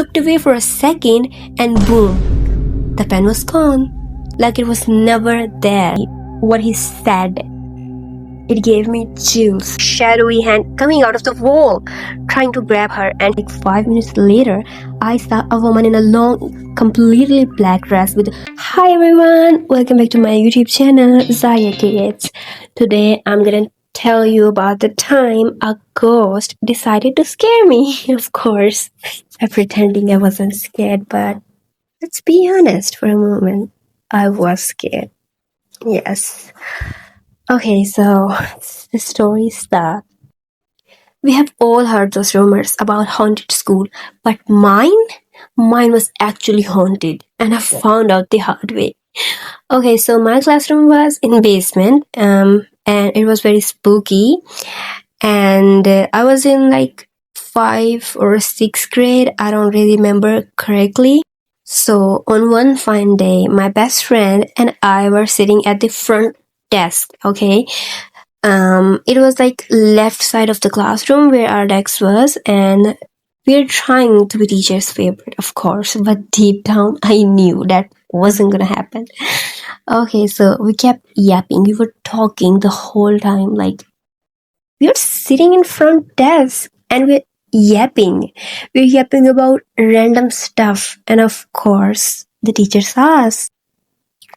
looked away for a second and boom, the pen was gone. Like it was never there. What he said, it gave me chills. Shadowy hand coming out of the wall, trying to grab her, and like 5 minutes later, I saw a woman in a long, completely black dress with Hi everyone! Welcome back to my YouTube channel, Zaya Kids. Today I'm gonna tell you about the time a ghost decided to scare me. Of course, I'm pretending I wasn't scared, but let's be honest for a moment. I was scared. Yes. Okay, so the story starts. We have all heard those rumors about haunted school, but mine was actually haunted, and I found out the hard way. Okay, so my classroom was in basement, and it was very spooky, and I was in like 5th or 6th grade. I don't really remember correctly. So on one fine day, my best friend and I were sitting at the front desk. Okay, it was like left side of the classroom where our desk was, and we're trying to be teacher's favorite, of course, but deep down I knew that wasn't gonna happen. Okay, so we kept yapping. We were talking the whole time, like we're sitting in front desk and we're yapping. We're yapping about random stuff, and of course, the teacher saw us.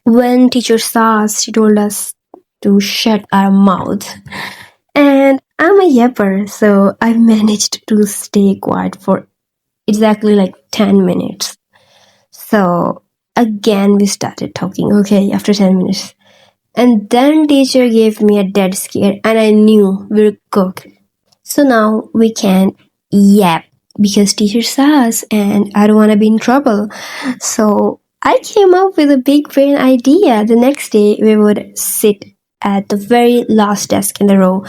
When teacher saw us, she told us to shut our mouth. And I'm a yapper, so I managed to stay quiet for exactly like 10 minutes. So again, we started talking, okay, after 10 minutes. And then teacher gave me a dead scare, and I knew we were cooked. So now we can't yap because teacher saw us, and I don't want to be in trouble. So I came up with a big brain idea. The next day, we would sit at the very last desk in the row.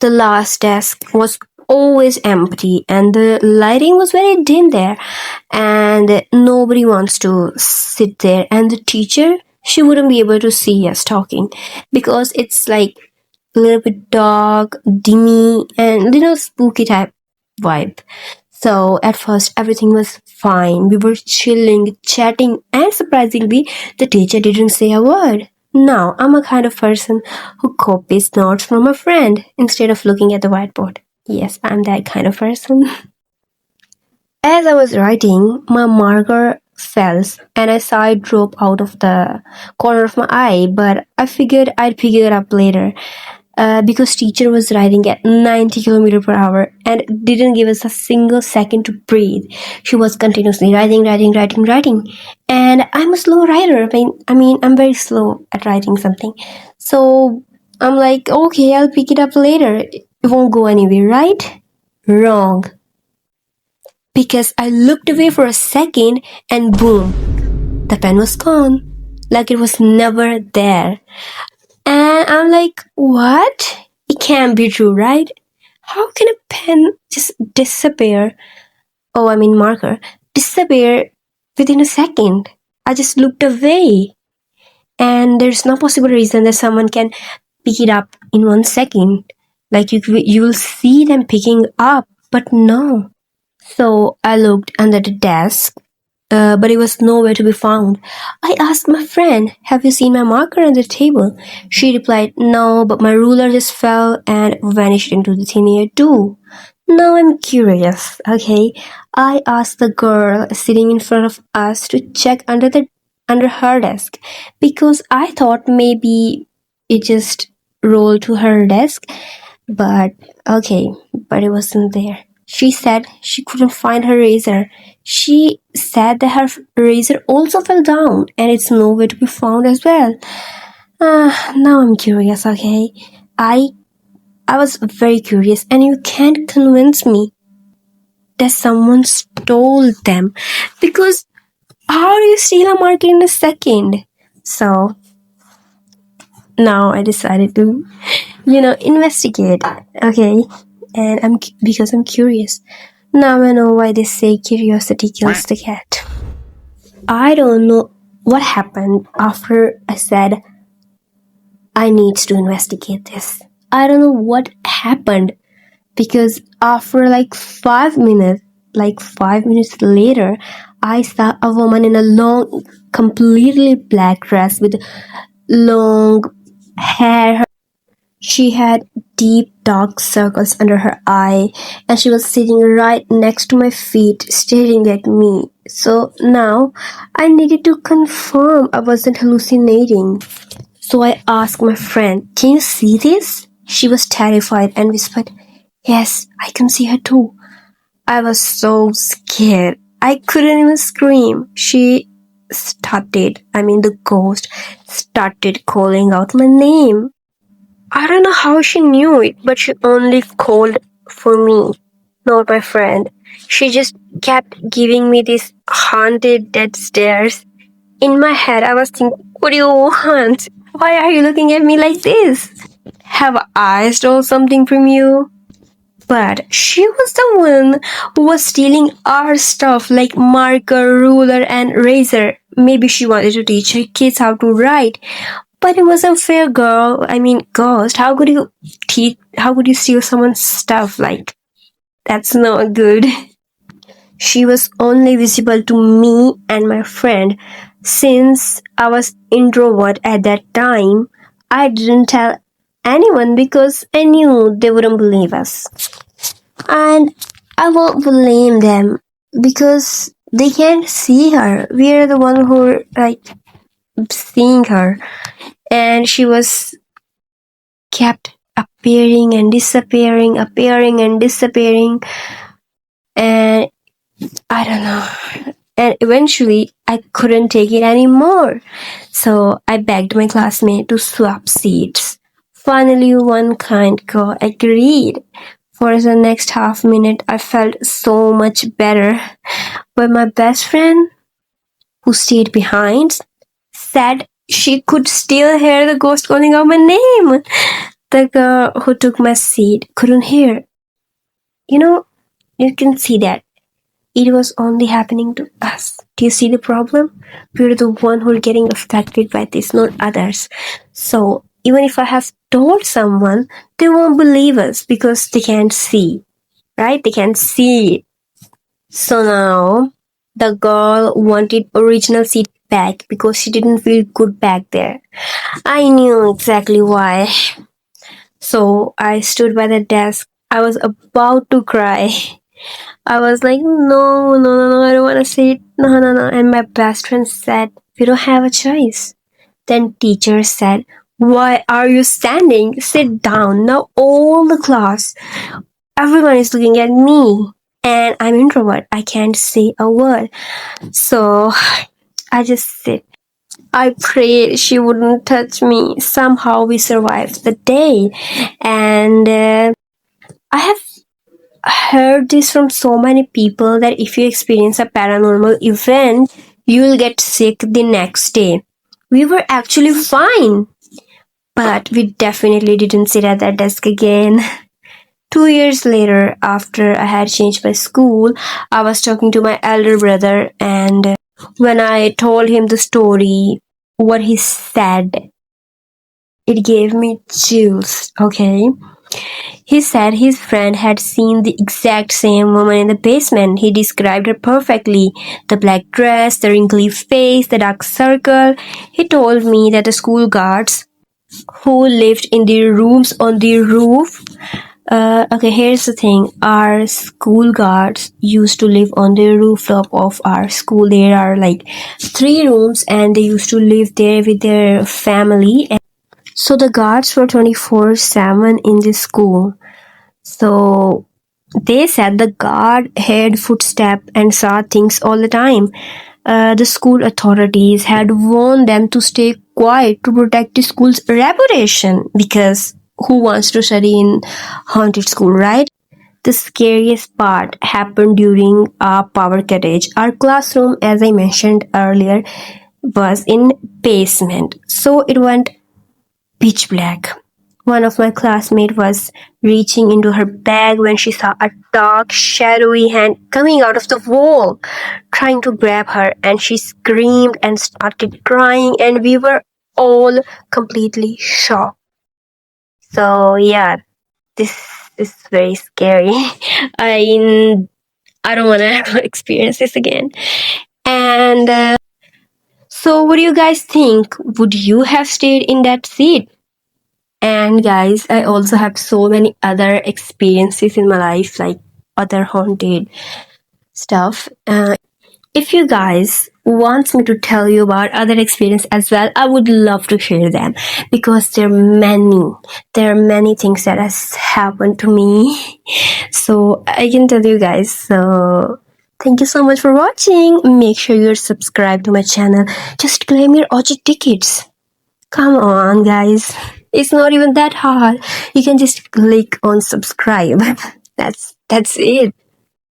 The last desk was always empty, and the lighting was very dim there, and nobody wants to sit there. And the teacher, she wouldn't be able to see us talking because it's like a little bit dark, dimmy, and little spooky type vibe. So at first everything was fine. We were chilling, chatting, and surprisingly, the teacher didn't say a word. Now I'm a kind of person who copies notes from a friend instead of looking at the whiteboard. Yes, I'm that kind of person. As I was writing, my marker fell and I saw it drop out of the corner of my eye, but I figured I'd pick it up later. Because teacher was writing at 90 kilometers per hour and didn't give us a single second to breathe. She was continuously writing. And I'm a slow writer. I'm very slow at writing something. So I'm like, okay, I'll pick it up later. It won't go anywhere, right? Wrong. Because I looked away for a second and boom, the pen was gone. Like it was never there. And I'm like, what? It can't be true, right? How can a pen just disappear? Oh, I mean marker. Disappear within a second. I just looked away. And there's no possible reason that someone can pick it up in 1 second. Like you will see them picking up, but no. So I looked under the desk, but it was nowhere to be found. I asked my friend, have you seen my marker on the table? She replied, no, but my ruler just fell and vanished into the thin air too. Now I'm curious, okay? I asked the girl sitting in front of us to check under her desk because I thought maybe it just rolled to her desk, but it wasn't there. She said she couldn't find her razor. She said that her razor also fell down and it's nowhere to be found as well. Now I'm curious, okay? I was very curious, and you can't convince me that someone stole them because how do you steal a marker in a second? So now I decided to, investigate, okay? And because I'm curious. Now I know why they say curiosity kills the cat. I don't know what happened after I said I need to investigate this. I don't know what happened because after like 5 minutes, Like 5 minutes later, I saw a woman in a long, completely black dress with long hair. She had deep dark circles under her eye, and she was sitting right next to my feet, staring at me. So now I needed to confirm I wasn't hallucinating. So I asked my friend, "Can you see this?" She was terrified and whispered, "Yes, I can see her too." I was so scared. I couldn't even scream. The ghost started calling out my name. I don't know how she knew it, but she only called for me, not my friend. She just kept giving me these haunted dead stares. In my head, I was thinking, "What do you want? Why are you looking at me like this? Have I stole something from you?" But she was the one who was stealing our stuff like marker, ruler, and razor. Maybe she wanted to teach her kids how to write. But it wasn't fair, girl. Ghost. How could you steal someone's stuff? Like, that's not good. She was only visible to me and my friend. Since I was introvert at that time, I didn't tell anyone because I knew they wouldn't believe us. And I won't blame them because they can't see her. We are the one who are like seeing her. And she was kept appearing and disappearing, appearing and disappearing. And I don't know. And eventually, I couldn't take it anymore. So I begged my classmate to swap seats. Finally, one kind girl agreed. For the next half minute, I felt so much better. But my best friend, who stayed behind, said she could still hear the ghost calling out my name. The girl who took my seat couldn't hear. You know, you can see that. It was only happening to us. Do you see the problem? We're the one who are getting affected by this, not others. So even if I have told someone, they won't believe us because they can't see, right? They can't see it. So now the girl wanted original seat back because she didn't feel good back there. I knew exactly why. So I stood by the desk. I was about to cry. I was like, "No, no, no, no, I don't want to sit. No, no, no." And my best friend said, "We don't have a choice." Then teacher said, "Why are you standing? Sit down." Now all the class, everyone is looking at me. And I'm introvert. I can't say a word. So I just sit. I prayed she wouldn't touch me. Somehow we survived the day. And I have heard this from so many people that if you experience a paranormal event, you'll get sick the next day. We were actually fine, but we definitely didn't sit at that desk again. 2 years later, after I had changed my school, I was talking to my elder brother, and when I told him the story, what he said, it gave me chills, okay? He said his friend had seen the exact same woman in the basement. He described her perfectly. The black dress, the wrinkly face, the dark circle. He told me that the school guards who lived in the rooms on the roof. Okay, here's the thing. Our school guards used to live on the rooftop of our school. There are like 3 rooms and they used to live there with their family. So the guards were 24/7 in the school. So they said the guard heard footsteps and saw things all the time. The school authorities had warned them to stay quiet to protect the school's reputation because who wants to study in haunted school, right? The scariest part happened during a power outage. Our classroom, as I mentioned earlier, was in basement, so it went pitch black. One of my classmates was reaching into her bag when she saw a dark, shadowy hand coming out of the wall, trying to grab her, and she screamed and started crying, and we were all completely shocked. So yeah, this is very scary. I I don't want to experience this again. And so, what do you guys think? Would you have stayed in that seat? And guys, I also have so many other experiences in my life, like other haunted stuff. If you guys want me to tell you about other experience as well, I would love to share them because there are many. There are many things that has happened to me. So I can tell you guys. So thank you so much for watching. Make sure you're subscribed to my channel. Just claim your OG tickets. Come on, guys. It's not even that hard. You can just click on subscribe. That's it.